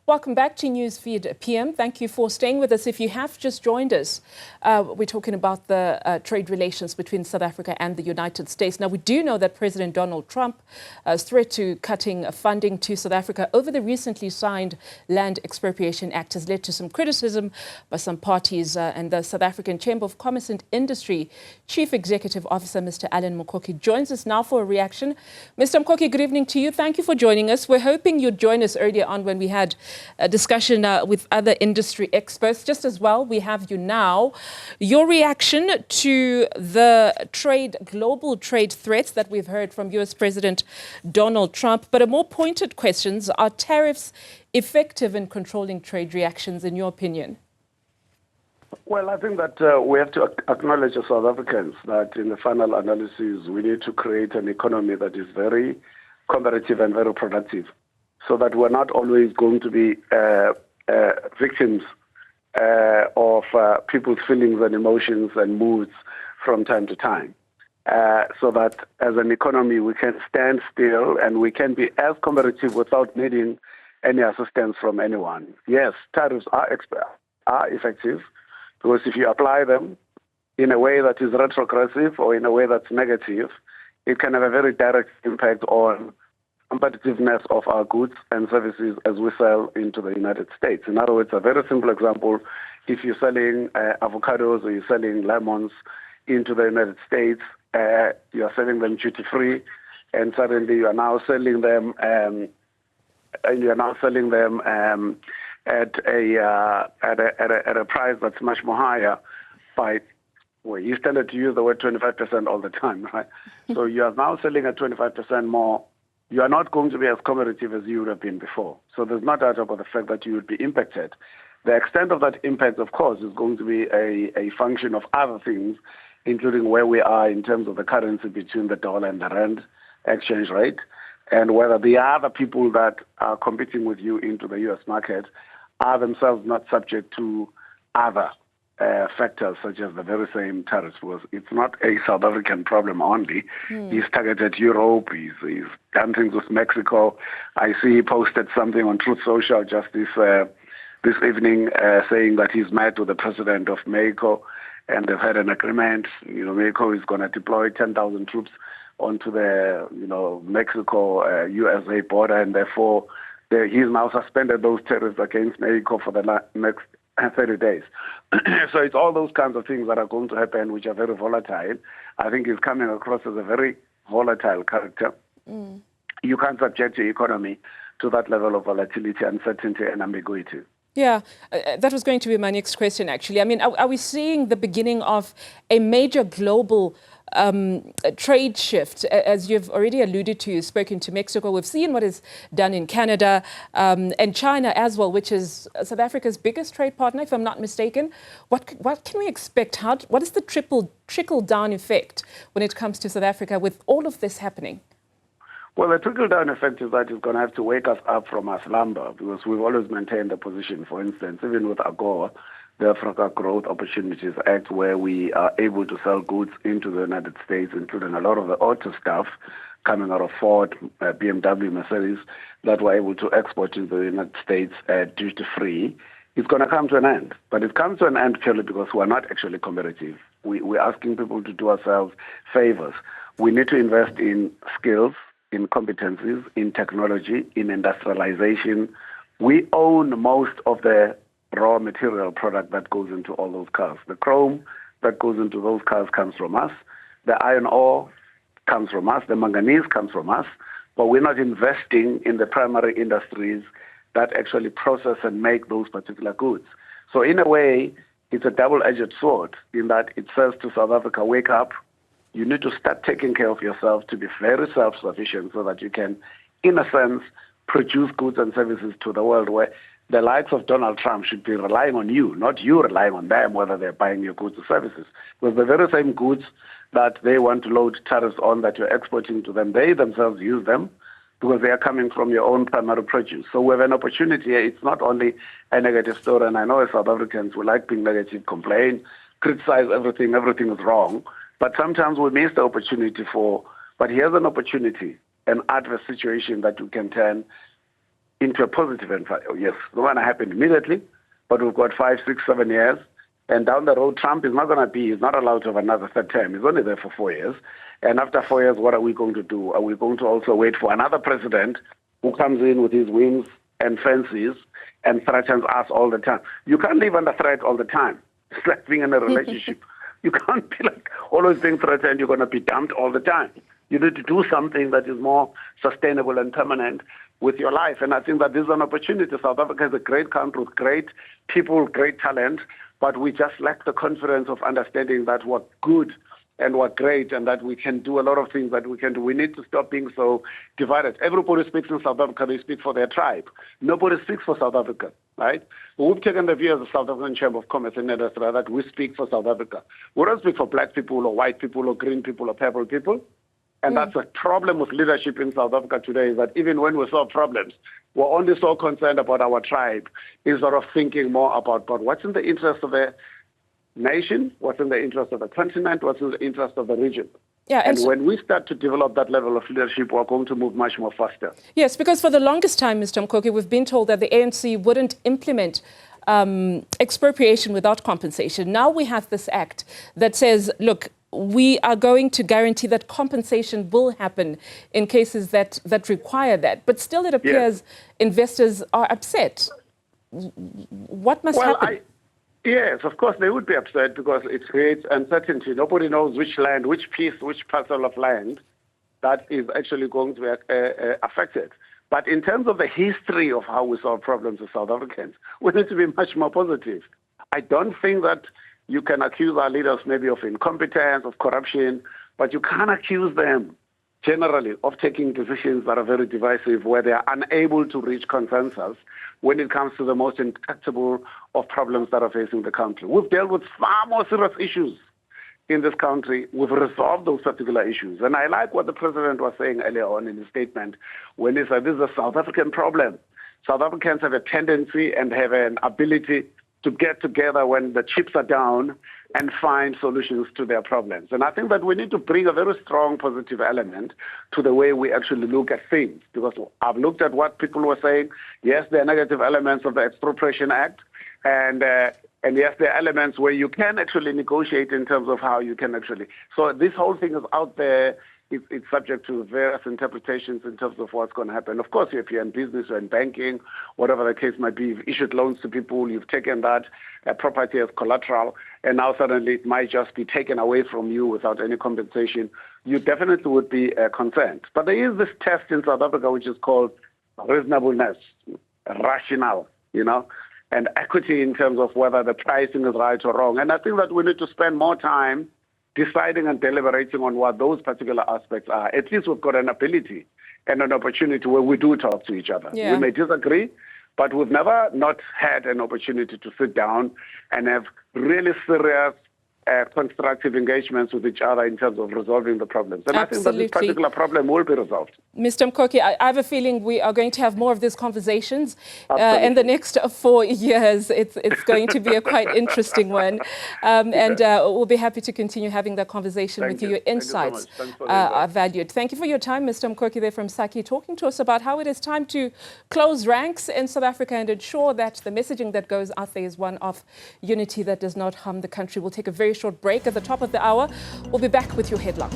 Welcome back to Newsfeed PM. Thank you for staying with us. If you have just joined us, we're talking about the trade relations between South Africa and the United States. Now, we do know that President Donald Trump's threat to cutting funding to South Africa over the recently signed Land Expropriation Act has led to some criticism by some parties, and the South African Chamber of Commerce and Industry Chief Executive Officer, Mr. Alan Mukoki, joins us now for a reaction. Mr. Mukoki, good evening to you. Thank you for joining us. We're hoping you'd join us earlier on when we had a discussion with other industry experts. Just as well, we have you now. Your reaction to the global trade threats that we've heard from US President Donald Trump, but a more pointed question: are tariffs effective in controlling trade reactions, in your opinion? Well, I think that we have to acknowledge as South Africans that in the final analysis, we need to create an economy that is very competitive and very productive, so that we're not always going to be victims of people's feelings and emotions and moods from time to time. So that as an economy, we can stand still and we can be as competitive without needing any assistance from anyone. Yes, tariffs are effective, because if you apply them in a way that is retrogressive or in a way that's negative, it can have a very direct impact on competitiveness of our goods and services as we sell into the United States. In other words, a very simple example: if you're selling avocados or you're selling lemons into the United States, you're selling them duty-free, and suddenly you are now selling them at a price that's much more higher by, well, you tended to use the word 25% all the time, right? So you are now selling at 25% more. You are not going to be as competitive as you would have been before. So there's no doubt about the fact that you would be impacted. The extent of that impact, of course, is going to be a function of other things, including where we are in terms of the currency between the dollar and the rand exchange rate, and whether the other people that are competing with you into the U.S. market are themselves not subject to other factors such as the very same tariffs. Was it's not a South African problem only. He's targeted Europe. He's done things with Mexico. I see he posted something on Truth Social just this evening saying that he's met with the president of Mexico and they've had an agreement. Mexico is going to deploy 10,000 troops onto the Mexico USA border, and therefore he's now suspended those tariffs against Mexico for the next 30 days. So it's all those kinds of things that are going to happen, which are very volatile. I think he's coming across as a very volatile character. You can't subject your economy to that level of volatility, uncertainty, and ambiguity. Yeah, that was going to be my next question, actually. I mean, are we seeing the beginning of a major global trade shift? As you've already alluded to, you've spoken to Mexico. We've seen what is done in Canada and China as well, which is South Africa's biggest trade partner, if I'm not mistaken. What can we expect? What is the trickle-down effect when it comes to South Africa with all of this happening? Well, the trickle-down effect is that it's going to have to wake us up from our slumber, because we've always maintained the position, for instance, even with AGOA, the Africa Growth Opportunities Act, where we are able to sell goods into the United States, including a lot of the auto stuff coming out of Ford, BMW, Mercedes, that we're able to export to the United States duty-free. It's going to come to an end. But it comes to an end purely because we're not actually competitive. We're asking people to do ourselves favors. We need to invest in skills, in competencies, in technology, in industrialization. We own most of the raw material product that goes into all those cars. The chrome that goes into those cars comes from us. The iron ore comes from us. The manganese comes from us. But we're not investing in the primary industries that actually process and make those particular goods. So in a way, it's a double-edged sword in that it says to South Africa, wake up. You need to start taking care of yourself to be very self-sufficient so that you can, in a sense, produce goods and services to the world, where the likes of Donald Trump should be relying on you, not you relying on them, whether they're buying your goods or services. Because the very same goods that they want to load tariffs on that you're exporting to them, they themselves use them because they are coming from your own primary produce. So we have an opportunity here. It's not only a negative story, and I know as South Africans, we like being negative, complain, criticize everything is wrong. But sometimes we miss the opportunity but here's an opportunity, an adverse situation that you can turn into a positive environment. Yes, it's not going to happen immediately, but we've got 5, 6, 7 years. And down the road, Trump is not going to be, he's not allowed to have another third term. He's only there for 4 years. And after 4 years, what are we going to do? Are we going to also wait for another president who comes in with his wings and fancies and threatens us all the time? You can't live under threat all the time. It's like being in a relationship. You can't be like always being threatened, you're going to be dumped all the time. You need to do something that is more sustainable and permanent with your life. And I think that this is an opportunity. South Africa is a great country with great people, great talent, but we just lack the confidence of understanding that we're good and we're great and that we can do a lot of things that we can do. We need to stop being so divided. Everybody speaks in South Africa, they speak for their tribe. Nobody speaks for South Africa, right? We've taken the view as the South African Chamber of Commerce and Industry that we speak for South Africa. We don't speak for black people or white people or green people or purple people. And that's a problem with leadership in South Africa today, is that even when we solve problems, we're only so concerned about our tribe instead of thinking more about what's in the interest of the nation, what's in the interest of the continent, what's in the interest of the region. Yeah, and when we start to develop that level of leadership, we're going to move much more faster. Yes, because for the longest time, Mr. Mukoki, we've been told that the ANC wouldn't implement expropriation without compensation. Now we have this act that says, look, we are going to guarantee that compensation will happen in cases that require that. But still it appears investors are upset. What must happen? Yes, of course they would be upset because it creates uncertainty. Nobody knows which land, which piece, which parcel of land that is actually going to be affected. But in terms of the history of how we solve problems with South Africans, we need to be much more positive. I don't think that you can accuse our leaders maybe of incompetence, of corruption, but you can't accuse them generally of taking decisions that are very divisive, where they are unable to reach consensus when it comes to the most intractable of problems that are facing the country. We've dealt with far more serious issues in this country. We've resolved those particular issues. And I like what the president was saying earlier on in his statement when he said this is a South African problem. South Africans have a tendency and have an ability to get together when the chips are down and find solutions to their problems. And I think that we need to bring a very strong positive element to the way we actually look at things. Because I've looked at what people were saying. Yes, there are negative elements of the Expropriation Act. And yes, there are elements where you can actually negotiate in terms of how you can actually. So this whole thing is out there. It's subject to various interpretations in terms of what's going to happen. Of course, if you're in business or in banking, whatever the case might be, you've issued loans to people, you've taken that property as collateral, and now suddenly it might just be taken away from you without any compensation, you definitely would be concerned. But there is this test in South Africa which is called reasonableness, rationale, and equity in terms of whether the pricing is right or wrong. And I think that we need to spend more time deciding and deliberating on what those particular aspects are. At least we've got an ability and an opportunity where we do talk to each other. Yeah. We may disagree, but we've never not had an opportunity to sit down and have really serious constructive engagements with each other in terms of resolving the problems. And Absolutely. I think that this particular problem will be resolved. Mr. Mukoki, I have a feeling we are going to have more of these conversations in the next 4 years. It's going to be a quite interesting one. And we'll be happy to continue having that conversation with you. Your insights are valued. Thank you for your time, Mr. Mukoki there from Saki, talking to us about how it is time to close ranks in South Africa and ensure that the messaging that goes out there is one of unity that does not harm the country. We'll take a very short break at the top of the hour. We'll be back with your headlines.